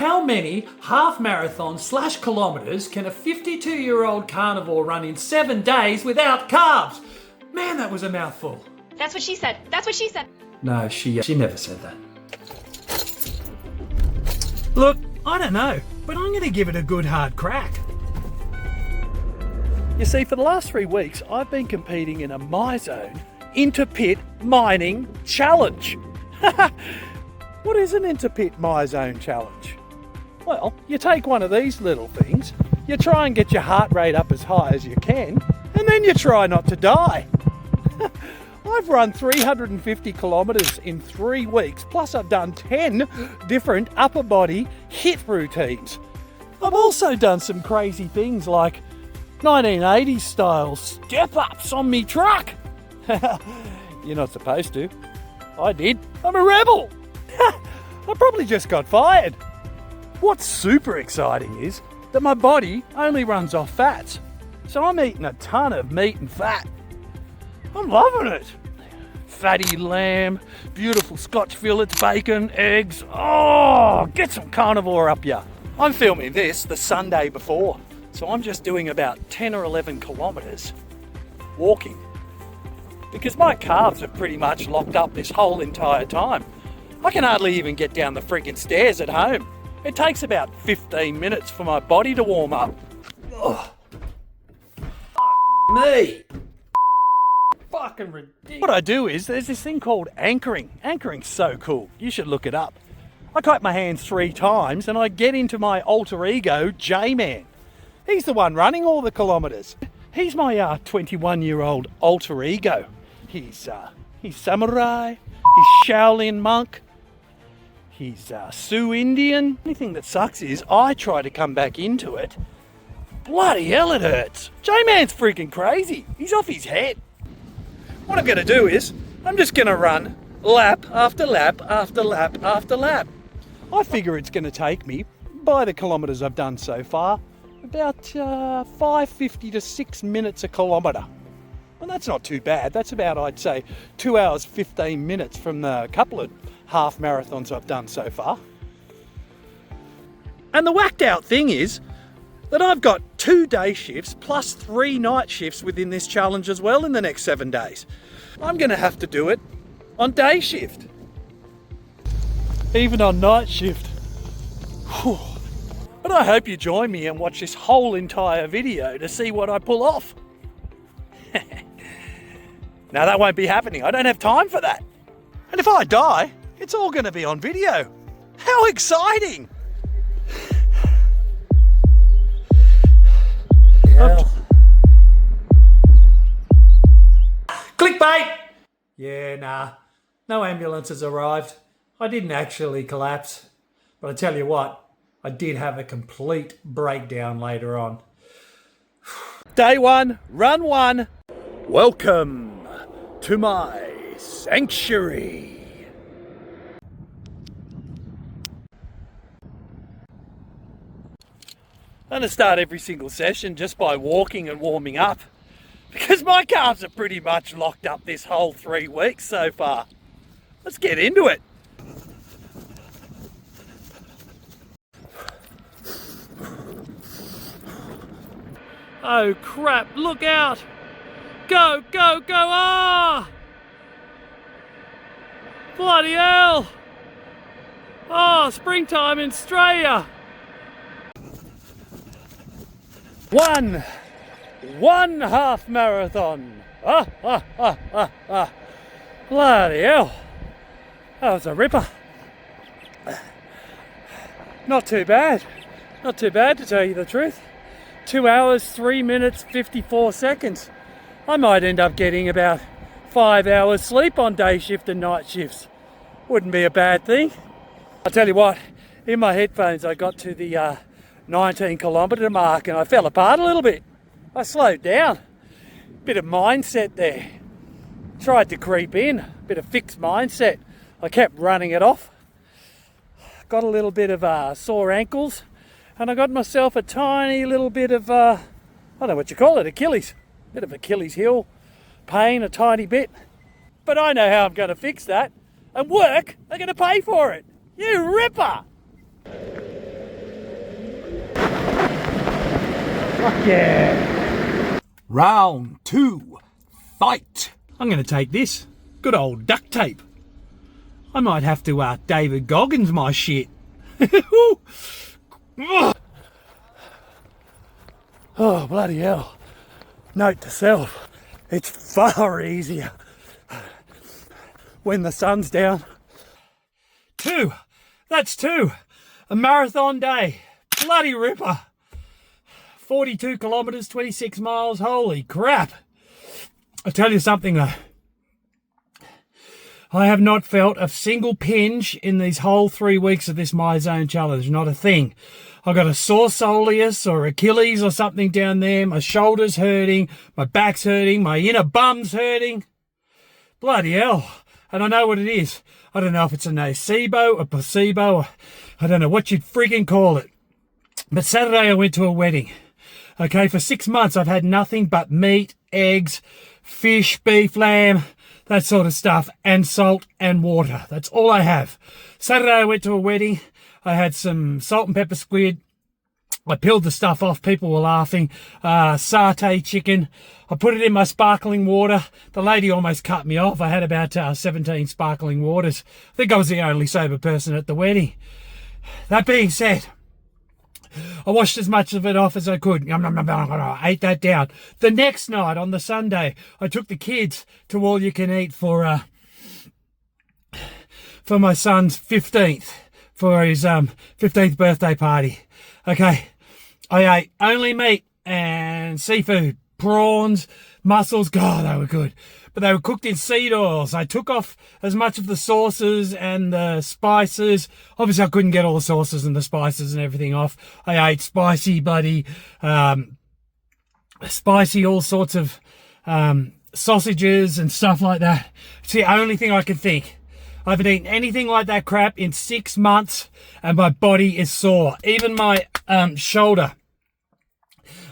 How many half marathons / kilometres can a 52-year-old carnivore run in 7 days without carbs? Man, that was a mouthful. That's what she said. That's what she said. No, she never said that. Look, I don't know, but I'm going to give it a good hard crack. You see, for the last 3 weeks, I've been competing in a MYZONE inter-pit mining challenge. What is an inter-pit MYZONE challenge? Well, you take one of these little things, you try and get your heart rate up as high as you can, and then you try not to die. I've run 350 kilometres in 3 weeks, plus I've done 10 different upper body HIIT routines. I've also done some crazy things like 1980s style step-ups on me truck. You're not supposed to. I did. I'm a rebel. I probably just got fired. What's super exciting is that my body only runs off fats. So I'm eating a ton of meat and fat. I'm loving it. Fatty lamb, beautiful Scotch fillets, bacon, eggs. Oh, get some carnivore up ya. I'm filming this the Sunday before, so I'm just doing about 10 or 11 kilometres walking. Because my calves are pretty much locked up this whole entire time. I can hardly even get down the freaking stairs at home. It takes about 15 minutes for my body to warm up. Oh. Fuck me. Fucking ridiculous. What I do is, there's this thing called anchoring. Anchoring's so cool. You should look it up. I clap my hands 3 times and I get into my alter ego, J-Man. He's the one running all the kilometres. He's my 21-year-old alter ego. He's samurai, he's Shaolin monk, he's Sioux Indian. Anything that sucks is I try to come back into it. Bloody hell it hurts. J-Man's freaking crazy. He's off his head. What I'm going to do is, I'm just going to run lap after lap after lap after lap. I figure it's going to take me, by the kilometres I've done so far, about 5:50 to 6 minutes a kilometre. Well, that's not too bad. That's about, I'd say, 2 hours 15 minutes from the couple of half marathons I've done so far. And the whacked out thing is that I've got 2 day shifts plus 3 night shifts within this challenge as well in the next 7 days. I'm going to have to do it on day shift. Even on night shift. Whew. But I hope you join me and watch this whole entire video to see what I pull off. Now that won't be happening. I don't have time for that. And if I die, it's all going to be on video. How exciting! Yeah. Clickbait! Yeah, nah. No ambulance has arrived. I didn't actually collapse. But I tell you what, I did have a complete breakdown later on. Day 1, run 1. Welcome to my sanctuary. I'm going to start every single session just by walking and warming up, because my calves are pretty much locked up this whole 3 weeks so far. Let's get into it. Oh crap, look out! Go, go, go, ah! Bloody hell! Oh, springtime in Australia! One half marathon! Bloody hell! That was a ripper. Not too bad. Not too bad, to tell you the truth. 2 hours, 3 minutes, 54 seconds. I might end up getting about 5 hours sleep on day shift and night shifts. Wouldn't be a bad thing. I'll tell you what, in my headphones I got to the 19 kilometre mark and I fell apart a little bit. I slowed down. Bit of mindset there. Tried to creep in, bit of fixed mindset. I kept running it off. Got a little bit of sore ankles. And I got myself a tiny little bit of, I don't know what you call it, Achilles. Bit of Achilles heel pain, a tiny bit. But I know how I'm going to fix that. And work are going to pay for it. You ripper! Fuck yeah. Round 2. Fight. I'm going to take this. Good old duct tape. I might have to David Goggins my shit. Oh, bloody hell. Note to self. It's far easier when the sun's down. 2. That's 2. A marathon day. Bloody ripper. 42 kilometres, 26 miles. Holy crap. I'll tell you something though. I have not felt a single pinch in these whole 3 weeks of this MYZONE challenge. Not a thing. I've got a sore soleus or Achilles or something down there. My shoulder's hurting. My back's hurting. My inner bum's hurting. Bloody hell. And I know what it is. I don't know if it's a nocebo, a placebo, or I don't know what you'd friggin' call it. But Saturday I went to a wedding. Okay, for 6 months I've had nothing but meat, eggs, fish, beef, lamb, that sort of stuff, and salt and water. That's all I have. Saturday I went to a wedding. I had some salt and pepper squid. I peeled the stuff off. People were laughing. Satay chicken. I put it in my sparkling water. The lady almost cut me off. I had about 17 sparkling waters. I think I was the only sober person at the wedding. That being said, I washed as much of it off as I could. I ate that down. The next night, on the Sunday, I took the kids to all you can eat for my son's 15th, for his 15th birthday party. Okay, I ate only meat and seafood, prawns, mussels. God, they were good. But they were cooked in seed oils. I took off as much of the sauces and the spices. Obviously, I couldn't get all the sauces and the spices and everything off. I ate spicy, spicy all sorts of sausages and stuff like that. It's the only thing I can think. I haven't eaten anything like that crap in 6 months, and my body is sore. Even my shoulder.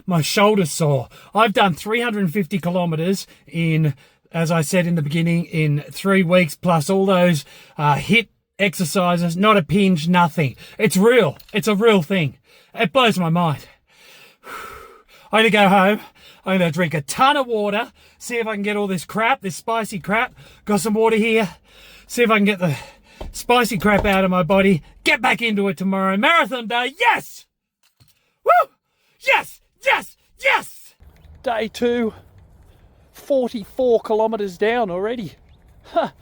My shoulder's sore. I've done 350 kilometres in, as I said in the beginning, in 3 weeks, plus all those HIIT exercises. Not a pinch, nothing. It's real. It's a real thing. It blows my mind. I'm going to go home. I'm going to drink a ton of water, see if I can get all this crap, this spicy crap. Got some water here. See if I can get the spicy crap out of my body. Get back into it tomorrow. Marathon day. Yes! Woo! Yes! Yes! Yes! Day 2. 44 kilometres down already. Huh.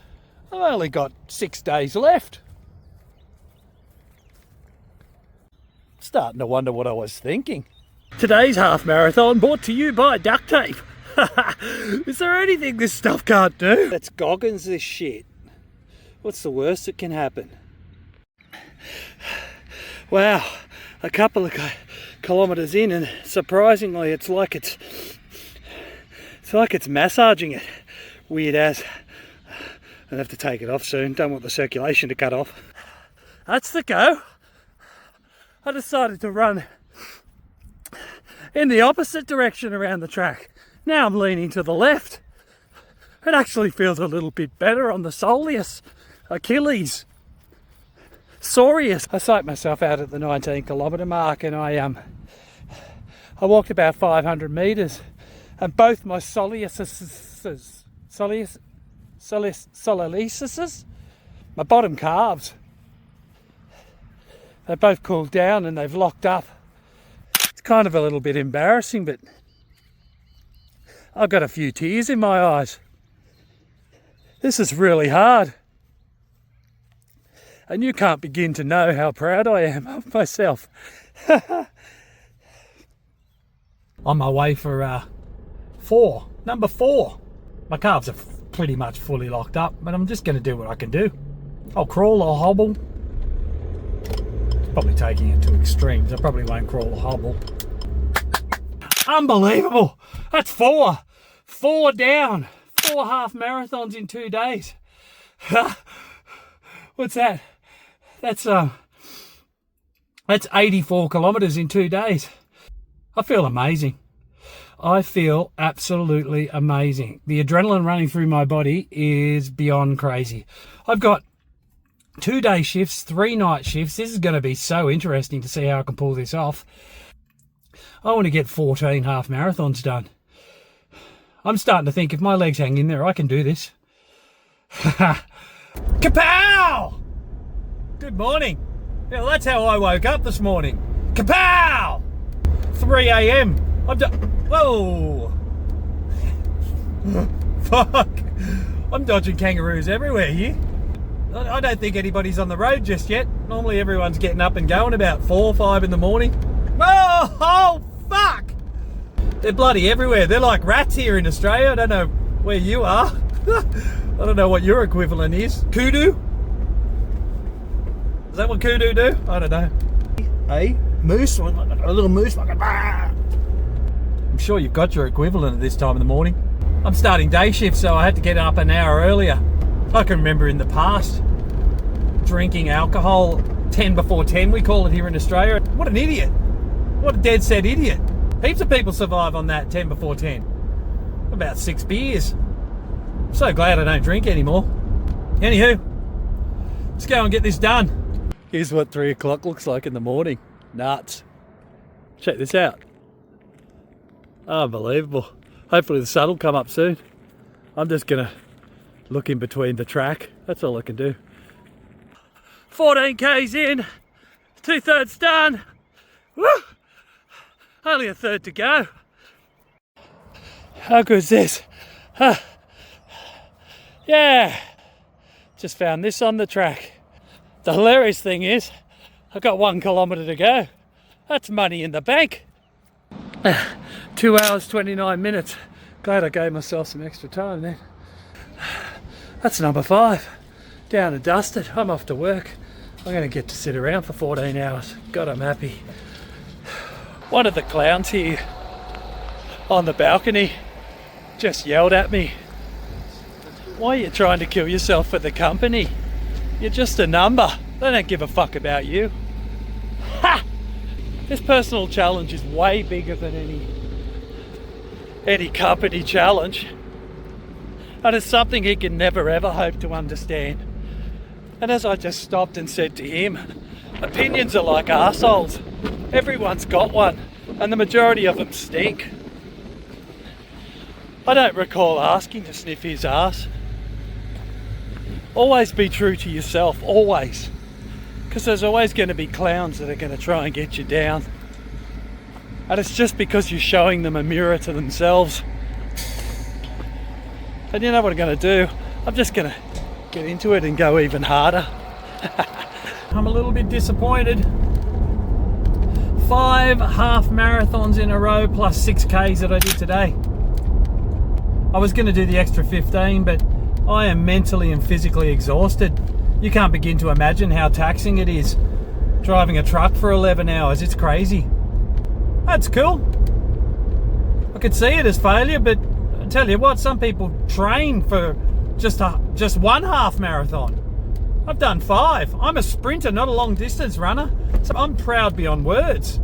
I've only got 6 days left. Starting to wonder what I was thinking. Today's half marathon brought to you by duct tape. Is there anything this stuff can't do? Let's Goggins this shit. What's the worst that can happen? Wow, a couple of kilometres in, and surprisingly it's like it's massaging it. Weird as. I'll have to take it off soon. Don't want the circulation to cut off. That's the go. I decided to run in the opposite direction around the track. Now I'm leaning to the left. It actually feels a little bit better on the soleus, Achilles, soreus. I psyched myself out at the 19 kilometre mark, and I walked about 500 metres, and both my soleus, my bottom calves, they both cooled down and they've locked up. It's kind of a little bit embarrassing, but I've got a few tears in my eyes. This is really hard. And you can't begin to know how proud I am of myself. On my way for number 4. My calves are pretty much fully locked up, but I'm just going to do what I can do. I'll crawl or hobble. It's probably taking it to extremes. I probably won't crawl or hobble. Unbelievable. That's 4. 4 down. 4 half marathons in 2 days. What's that? That's 84 kilometres in 2 days. I feel amazing. I feel absolutely amazing. The adrenaline running through my body is beyond crazy. I've got 2 day shifts, 3 night shifts. This is going to be so interesting to see how I can pull this off. I want to get 14 half marathons done. I'm starting to think if my legs hang in there, I can do this. Kapow! Good morning. Yeah, well, that's how I woke up this morning. Kapow! 3 a.m. I'm whoa! Fuck! I'm dodging kangaroos everywhere here. I don't think anybody's on the road just yet. Normally everyone's getting up and going about 4 or 5 in the morning. Oh, fuck! They're bloody everywhere. They're like rats here in Australia. I don't know where you are. I don't know what your equivalent is. Kudu? Is that what kudu do? I don't know. A moose? A little moose like a... I'm sure you've got your equivalent at this time of the morning. I'm starting day shift, so I had to get up an hour earlier. I can remember in the past drinking alcohol 10 before 10, we call it here in Australia. What an idiot. What a dead set idiot. Heaps of people survive on that 10 before 10. About 6 beers. I'm so glad I don't drink anymore. Anywho, let's go and get this done. Here's what 3 o'clock looks like in the morning. Nuts. Check this out. Unbelievable. Hopefully the sun will come up soon. I'm just gonna look in between the track. That's all I can do. 14 k's in, 2/3 done. Woo! Only a third to go. How good is this? Yeah, just found this on the track. The hilarious thing is, I've got 1 kilometre to go. That's money in the bank. 2 hours, 29 minutes. Glad I gave myself some extra time then. That's number 5. Down and dusted. I'm off to work. I'm going to get to sit around for 14 hours. God, I'm happy. One of the clowns here on the balcony just yelled at me. Why are you trying to kill yourself for the company? You're just a number. They don't give a fuck about you. Ha! This personal challenge is way bigger than any company challenge. And it's something he can never ever hope to understand. And as I just stopped and said to him, opinions are like arseholes. Everyone's got one, and the majority of them stink. I don't recall asking to sniff his ass. Always be true to yourself, always. Because there's always going to be clowns that are going to try and get you down. And it's just because you're showing them a mirror to themselves. And you know what I'm going to do? I'm just going to get into it and go even harder. I'm a little bit disappointed. 5 half marathons in a row plus 6 Ks that I did today. I was going to do the extra 15, but I am mentally and physically exhausted. You can't begin to imagine how taxing it is driving a truck for 11 hours. It's crazy. That's cool. I could see it as failure, but I tell you what, some people train for just 1 half marathon. I've done 5. I'm a sprinter, not a long distance runner, so I'm proud beyond words.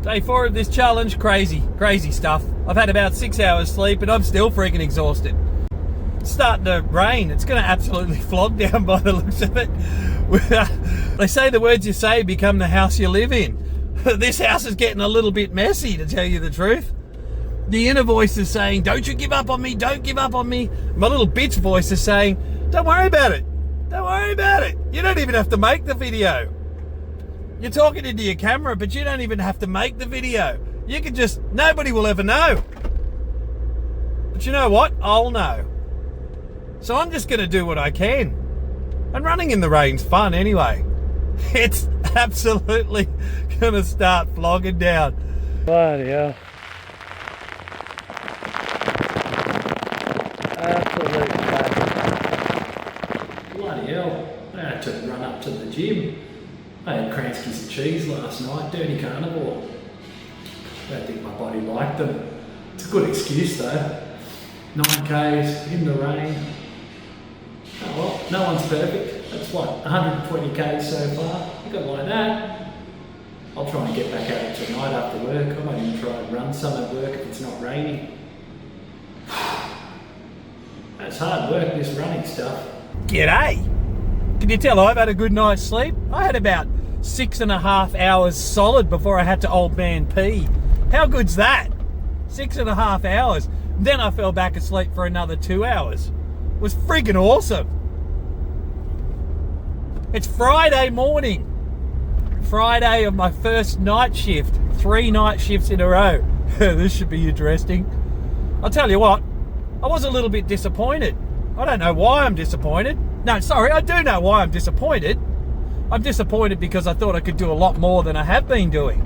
Day 4 of this challenge, crazy stuff. I've had about 6 hours sleep and I'm still freaking exhausted. It's starting to rain. It's going to absolutely flog down by the looks of it. They say the words you say become the house you live in. This house is getting a little bit messy, to tell you the truth. The inner voice is saying, don't you give up on me, don't give up on me. My little bitch voice is saying, don't worry about it. Don't worry about it. You don't even have to make the video. You're talking into your camera, but you don't even have to make the video. You can just, nobody will ever know. But you know what? I'll know. So I'm just going to do what I can. And running in the rain's fun anyway. It's absolutely going to start flogging down. Bloody hell. Absolute classic. Bloody hell. I had to run up to the gym. I had Kranskis and cheese last night, dirty carnivore. I don't think my body liked them. It's a good excuse though. 9 Ks in the rain. Oh well, no one's perfect. That's what, 120 Ks so far. You got like that. I'll try and get back out tonight after work. I might even try and run some at work if it's not raining. It's hard work, this running stuff. G'day! Can you tell I've had a good night's sleep? I had about 6.5 hours solid before I had to old man pee. How good's that? 6.5 hours. Then I fell back asleep for another 2 hours. It was friggin' awesome. It's Friday morning. Friday of my first night shift. 3 night shifts in a row. This should be interesting. I'll tell you what, I was a little bit disappointed. I don't know why I'm disappointed. No, sorry, I do know why I'm disappointed. I'm disappointed because I thought I could do a lot more than I have been doing.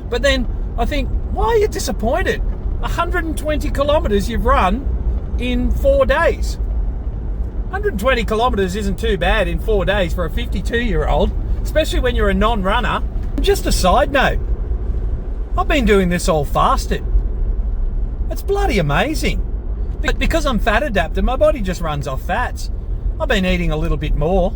But then I think, why are you disappointed? 120 kilometres you've run in 4 days. 120 kilometres isn't too bad in 4 days for a 52-year-old, especially when you're a non-runner. Just a side note, I've been doing this all fasted. It's bloody amazing. But because I'm fat adapted, my body just runs off fats. I've been eating a little bit more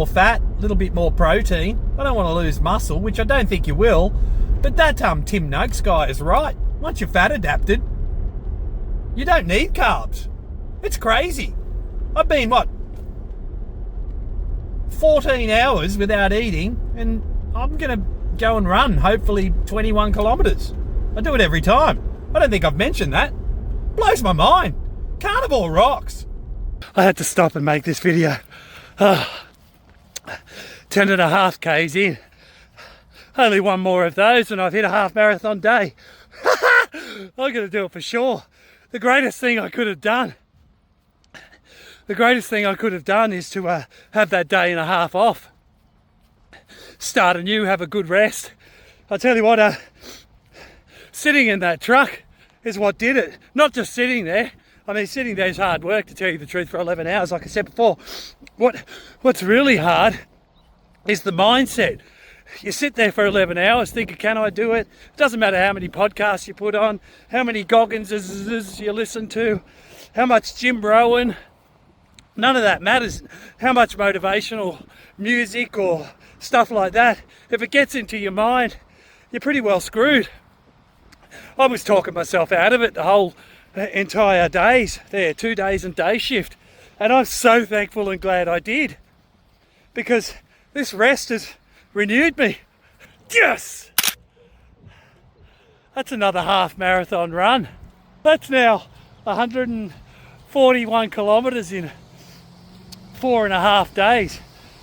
fat, a little bit more protein. I don't want to lose muscle, which I don't think you will. But that Tim Noakes guy is right. Once you're fat adapted, you don't need carbs. It's crazy. I've been, 14 hours without eating, and I'm going to go and run, hopefully 21 kilometres. I do it every time. I don't think I've mentioned that. Blows my mind. Carnivore rocks. I had to stop and make this video. 10.5 Ks in. Only one more of those and I've hit a half marathon day. I'm going to do it for sure. The greatest thing I could have done is to have that day and a half off. Start anew, have a good rest. I'll tell you what, sitting in that truck is what did it. Not just sitting there. I mean, sitting there is hard work, to tell you the truth, for 11 hours, like I said before. What's really hard is the mindset. You sit there for 11 hours thinking, can I do it? It doesn't matter how many podcasts you put on, how many Goggins you listen to, how much Jim Rowan. None of that matters. How much motivational music or stuff like that. If it gets into your mind, you're pretty well screwed. I was talking myself out of it the whole entire days there, 2 days and day shift. And I'm so thankful and glad I did. Because this rest has renewed me. Yes! That's another half marathon run. That's now 141 kilometres in 4.5 days.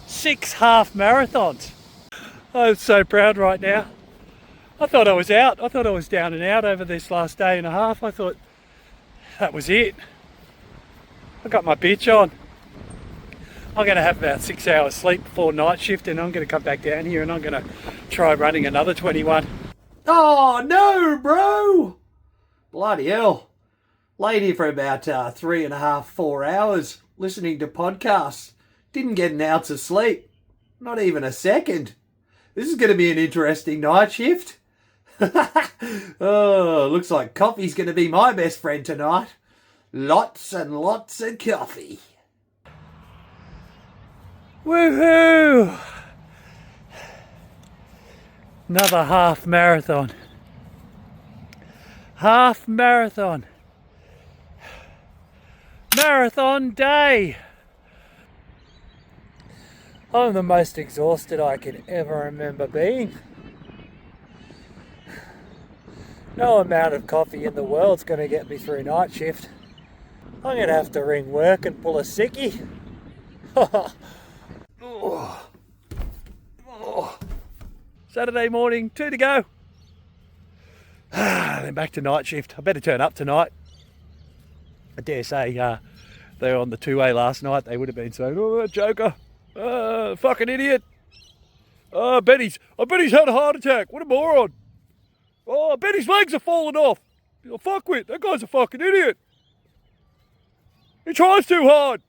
6 half marathons. I'm so proud right now. I thought I was out. I thought I was down and out over this last day and a half. I thought that was it. I got my bitch on. I'm going to have about 6 hours sleep before night shift, and I'm going to come back down here and I'm going to try running another 21. Oh no, bro! Bloody hell. Laid here for about 3.5, 4 hours listening to podcasts. Didn't get an ounce of sleep. Not even a second. This is going to be an interesting night shift. Oh, looks like coffee's going to be my best friend tonight. Lots and lots of coffee. Woohoo! Another half marathon. Half marathon. Marathon day. I'm the most exhausted I can ever remember being. No amount of coffee in the world's going to get me through night shift. I'm going to have to ring work and pull a sickie. Saturday morning, 2 to go. Then back to night shift. I better turn up tonight. I dare say they were on the 2A last night. They would have been saying, oh, joker. Fucking idiot. I bet he's had a heart attack. What a moron. Oh, I bet his legs are falling off. Oh, fuck with. That guy's a fucking idiot. He tries too hard.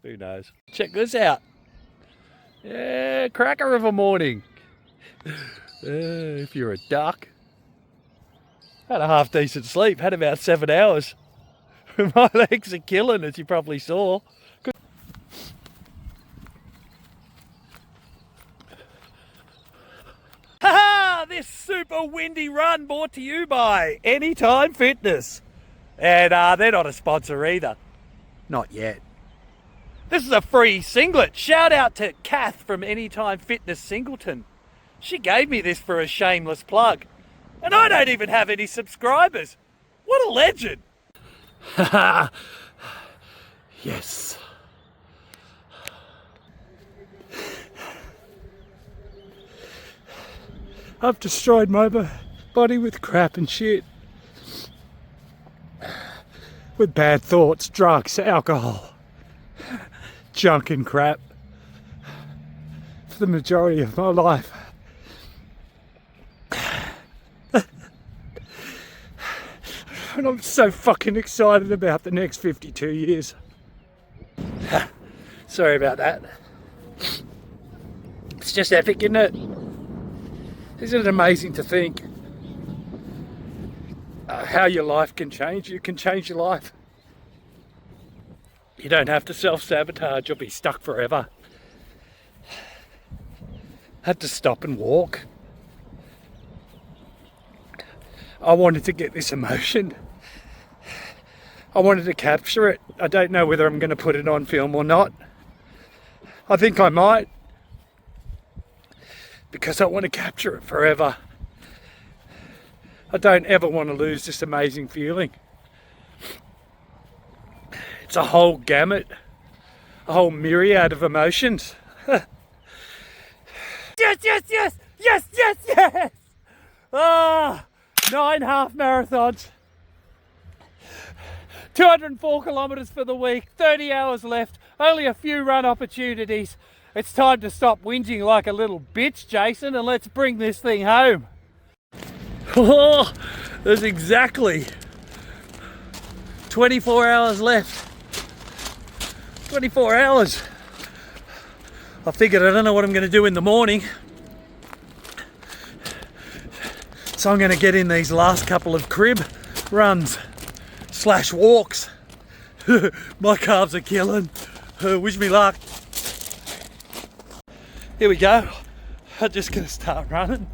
Who knows? Check this out. Yeah, cracker of a morning. If you're a duck. Had a half decent sleep. Had about 7 hours. My legs are killing, as you probably saw. This super windy run brought to you by Anytime Fitness. And they're not a sponsor either. Not yet. This is a free singlet. Shout out to Kath from Anytime Fitness Singleton. She gave me this for a shameless plug. And I don't even have any subscribers. What a legend. Yes. I've destroyed my body with crap and shit. With bad thoughts, drugs, alcohol, junk and crap. For the majority of my life. And I'm so fucking excited about the next 52 years. Sorry about that. It's just epic, isn't it? Isn't it amazing to think how your life can change? You can change your life. You don't have to self-sabotage or be stuck forever. Had to stop and walk. I wanted to get this emotion. I wanted to capture it. I don't know whether I'm going to put it on film or not. I think I might. Because I want to capture it forever. I don't ever want to lose this amazing feeling. It's a whole gamut. A whole myriad of emotions. Yes, yes, yes! Yes, yes, yes! Ah, 9 half marathons. 204 kilometres for the week, 30 hours left, only a few run opportunities. It's time to stop whinging like a little bitch, Jason, and let's bring this thing home. Oh, there's exactly 24 hours left. 24 hours. I figured I don't know what I'm going to do in the morning. So I'm going to get in these last couple of crib runs / walks. My calves are killing. Wish me luck. Here we go. I'm just going to start running.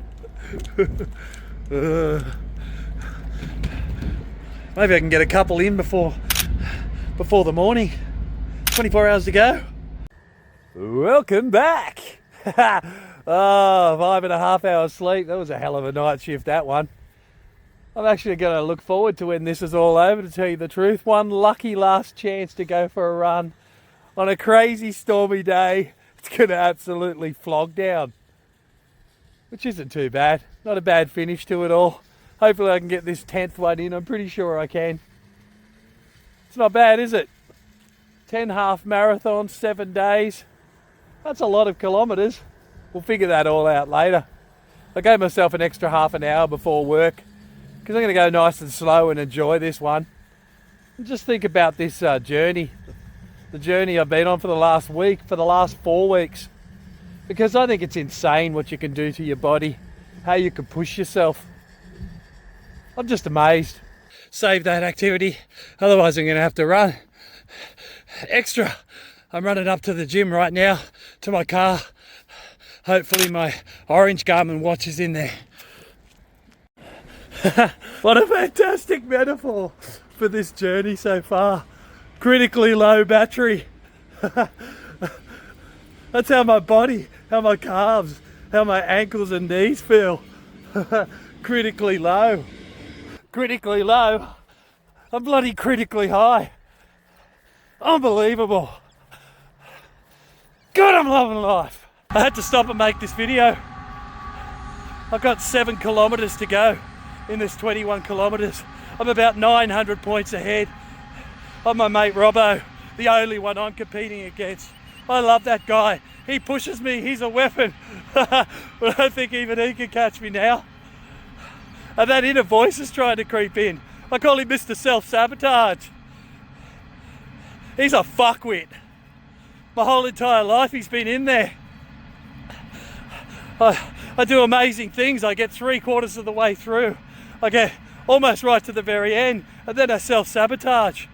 Maybe I can get a couple in before the morning. 24 hours to go. Welcome back. Oh, 5.5 hours sleep. That was a hell of a night shift, that one. I'm actually going to look forward to when this is all over, to tell you the truth. One lucky last chance to go for a run on a crazy stormy day. It's going to absolutely flog down, which isn't too bad. Not a bad finish to it all. Hopefully I can get this 10th one in. I'm pretty sure I can. It's not bad, is it? 10 half marathons, 7 days. That's a lot of kilometres. We'll figure that all out later. I gave myself an extra half an hour before work because I'm going to go nice and slow and enjoy this one. And just think about this journey. The journey I've been on for the last week, for the last 4 weeks. Because I think it's insane what you can do to your body, how you can push yourself. I'm just amazed. Save that activity, otherwise I'm going to have to run extra. I'm running up to the gym right now, to my car. Hopefully my orange Garmin watch is in there. What a fantastic metaphor for this journey so far. Critically low battery. That's how my body, how my calves, how my ankles and knees feel. Critically low. Critically low. I'm bloody critically high. Unbelievable. God, I'm loving life. I had to stop and make this video. I've got 7 kilometres to go in this 21 kilometres. I'm about 900 points ahead of my mate Robbo, the only one I'm competing against. I love that guy. He pushes me, he's a weapon. But I don't think even he can catch me now. And that inner voice is trying to creep in. I call him Mr. Self-Sabotage. He's a fuckwit. My whole entire life he's been in there. I do amazing things. I get 3/4 of the way through. I get almost right to the very end, and then I self-sabotage.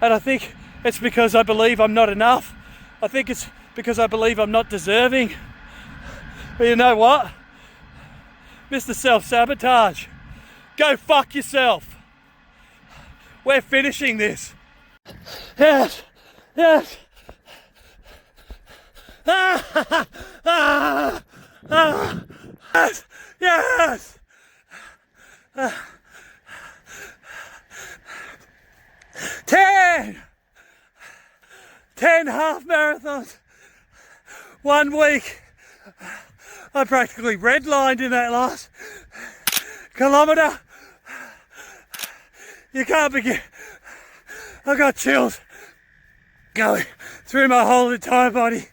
And I think it's because I believe I'm not enough. I think it's because I believe I'm not deserving. But you know what? Mr. Self-Sabotage, go fuck yourself. We're finishing this. Yes, yes, Ah! Ah! Ah! Yes! Yes! 10 half marathons, 1 week. I practically redlined in that last kilometre. You can't begin. I got chills going through my whole entire body.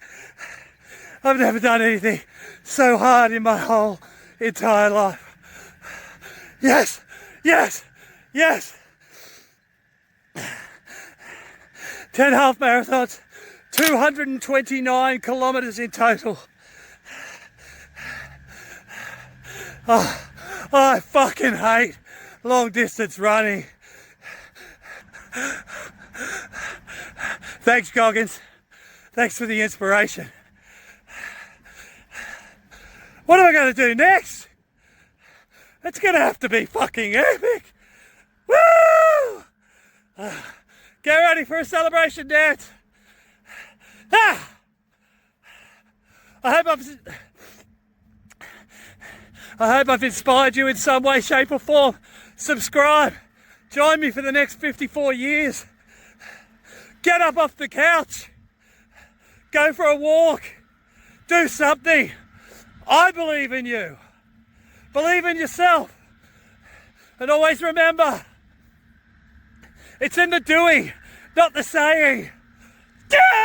I've never done anything so hard in my whole entire life. Yes, yes, yes. 10 half marathons, 229 kilometres in total. Oh, I fucking hate long distance running. Thanks, Goggins. Thanks for the inspiration. What am I going to do next? It's going to have to be fucking epic. Woo! Get ready for a celebration dance. Ah! I hope I've inspired you in some way, shape or form. Subscribe. Join me for the next 54 years. Get up off the couch. Go for a walk. Do something. I believe in you. Believe in yourself. And always remember, it's in the doing, not the saying. Yeah!